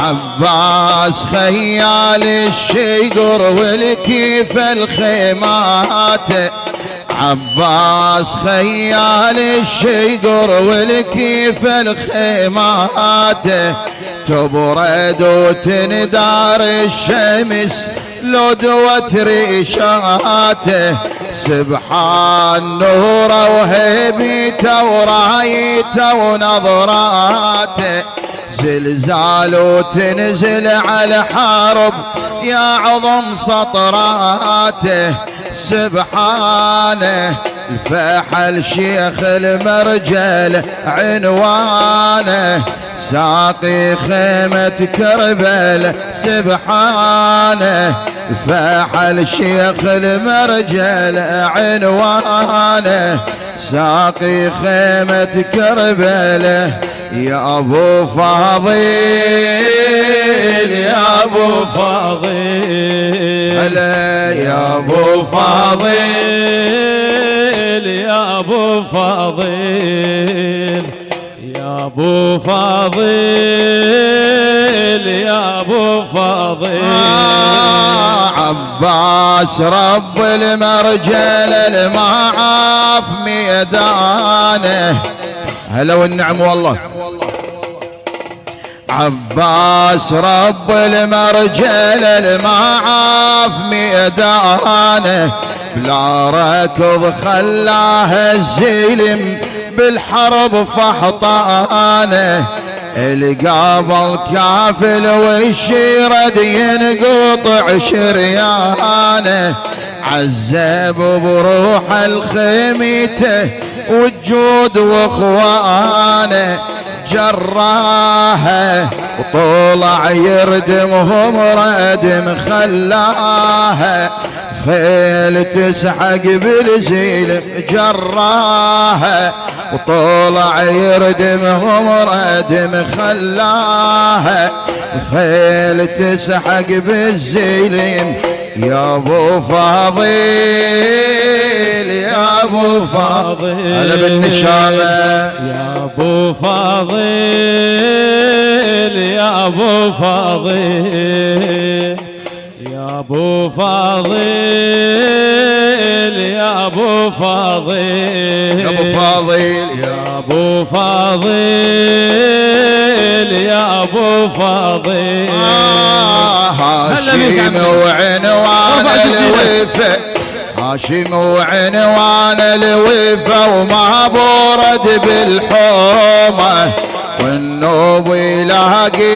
عباس خيال الشيقر والكيف الخيمات، عباس خيال الشيقر والكيف الخيمات، تبرد وتندار الشمس لو دوت ريشاته، سبحان نوره وهيبته ورايته ونظراته، زلزال وتنزل على حرب يا عظم سطراته، سبحانه الفحل شيخ المرجل عنوانه، ساقي خيمة كربل سبحانه، الفحل شيخ المرجل عنوانه، ساقي خيمة كربل. يا ابو فاضل يا ابو فاضل، هلا يا ابو فاضل يا ابو فاضل، يا ابو فاضل، يا ابو فاضل. عباس رب المرجل المعاف ميدانه، هلا والنعم والله. عباس رب المرجل المعاف ميدانه، بلا ركض خلاه الزلم بالحرب فحطانه، القابل كافل والشيرد ينقطع شريانه، عذب بروح الخيمته والجود واخوانه، جراها وطلع يردمهم ردم خلاها، خيل تسحق بالزيل جراها وطلع يردمهم ردم خلاها، خيل تسحق بالزيل. يا ابو فاضل يا ابو فاضل، هلا بالنشامه. يا ابو فاضل يا ابو فاضل، يا ابو فاضل، يا ابو فاضل، يا ابو فاضل، يا ابو فاضل، يا ابو فاضل. هاشم وعنوان الوفا، هاشم وعنوان الوفا، وما بورد بالحومه والنوب يلاقي